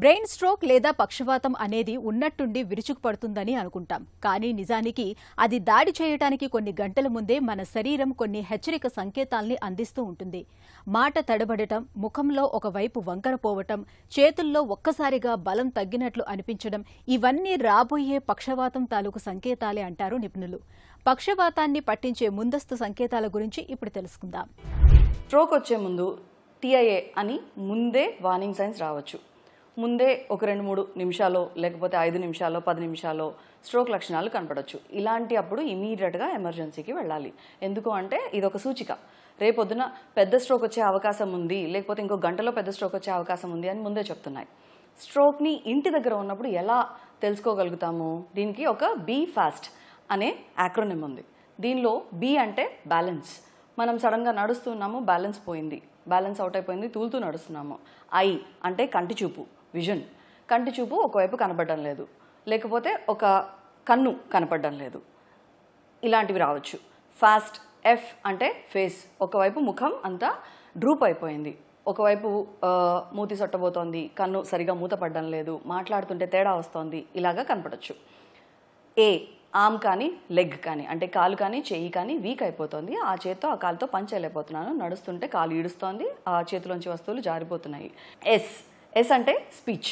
Brain stroke లేదా పక్షవాతం అనేది ఉన్నట్టుండి విరుచుకుపడుతుందని అనుకుంటాం. కానీ నిజానికి అది దాడి చేయటానికి కొన్ని గంటల ముందే మన శరీరం కొన్ని హెచ్చరిక సంకేతాల్ని అందిస్తూ ఉంటుంది. మాట తడబడటం, ముఖంలో ఒకవైపు వంకరపోవటం, చేతుల్లో ఒక్కసారిగా బలం తగ్గినట్లు అనిపించడం ఇవన్నీ రాబోయే పక్షవాతం తాలూకు సంకేతాలే అంటారు నిపుణులు. పక్షవాతాన్ని పట్టించే ముందస్తు సంకేతాల గురించి ఇప్పుడు తెలుసుకుందాం. స్ట్రోక్ వచ్చే ముందు టీఐఏ అని ముందే వార్నింగ్ సైన్స్ రావచ్చు. ముందే ఒక 2-3 నిమిషాలు లేకపోతే 5 నిమిషాలు 10 నిమిషాలు స్ట్రోక్ లక్షణాలు కనపడవచ్చు. ఇలాంటి అప్పుడు ఇమీడియట్గా ఎమర్జెన్సీకి వెళ్ళాలి. ఎందుకు అంటే ఇది ఒక సూచిక. రేపొద్దున పెద్ద స్ట్రోక్ వచ్చే అవకాశం ఉంది, లేకపోతే ఇంకో గంటలో పెద్ద స్ట్రోక్ వచ్చే అవకాశం ఉంది అని ముందే చెప్తున్నాయి. స్ట్రోక్ని ఇంటి దగ్గర ఉన్నప్పుడు ఎలా తెలుసుకోగలుగుతాము? దీనికి ఒక బీ ఫాస్ట్ అనే యాక్రోనిమ్ ఉంది. దీనిలో బీ అంటే బ్యాలెన్స్. మనం సడన్గా నడుస్తున్నాము, బ్యాలెన్స్ పోయింది, బ్యాలెన్స్ అవుట్ అయిపోయింది, తూలుతూ నడుస్తున్నాము. ఐ అంటే కంటి చూపు, విజన్. కంటి చూపు ఒకవైపు కనపడడం లేదు, లేకపోతే ఒక కన్ను కనపడడం లేదు, ఇలాంటివి రావచ్చు. ఫాస్ట్. ఎఫ్ అంటే ఫేస్. ఒకవైపు ముఖం అంతా డ్రూప్ అయిపోయింది, ఒకవైపు మూతి సొట్టబోతోంది, కన్ను సరిగా మూతపడడం లేదు, మాట్లాడుతుంటే తేడా వస్తోంది, ఇలాగా కనపడచ్చు. ఏ ఆర్మ్ కానీ లెగ్ కానీ అంటే కాలు కానీ చెయ్యి కానీ వీక్ అయిపోతుంది. ఆ చేత్తో ఆ కాలుతో పని చేయలేకపోతున్నాను, నడుస్తుంటే కాలు ఈడుస్తోంది, ఆ చేతిలోంచి వస్తువులు జారిపోతున్నాయి. ఎస్ అంటే స్పీచ్.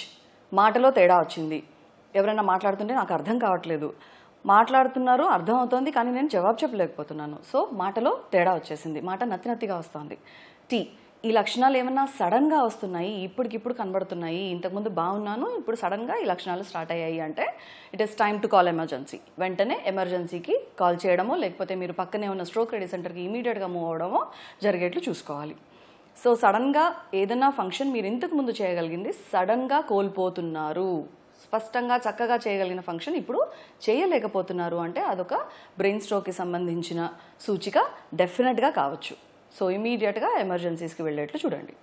మాటలో తేడా వచ్చింది. ఎవరైనా మాట్లాడుతుంటే నాకు అర్థం కావట్లేదు, మాట్లాడుతున్నారు అర్థం అవుతోంది కానీ నేను జవాబు చెప్పలేకపోతున్నాను. సో మాటలో తేడా వచ్చేసింది, మాట నత్తిగా వస్తుంది. టీ. ఈ లక్షణాలు ఏమన్నా సడన్గా వస్తున్నాయి, ఇప్పటికిప్పుడు కనబడుతున్నాయి, ఇంతకుముందు బాగున్నాను ఇప్పుడు సడన్గా ఈ లక్షణాలు స్టార్ట్ అయ్యాయి అంటే it is time to call emergency. వెంటనే ఎమర్జెన్సీకి కాల్ చేయడమో లేకపోతే మీరు పక్కనే ఉన్న స్ట్రోక్ రెడీ సెంటర్కి ఇమీడియట్గా మూవ్ అవడమో జరిగేట్లు చూసుకోవాలి. సో సడన్గా ఏదైనా ఫంక్షన్ మీరు ఇంతకు ముందు చేయగలిగింది సడన్గా కోల్పోతున్నారు, స్పష్టంగా చక్కగా చేయగలిగిన ఫంక్షన్ ఇప్పుడు చేయలేకపోతున్నారు అంటే అదొక బ్రెయిన్ స్ట్రోక్కి సంబంధించిన సూచిక డెఫినెట్గా కావచ్చు. సో ఇమీడియట్గా ఎమర్జెన్సీస్కి వెళ్ళేట్లు చూడండి.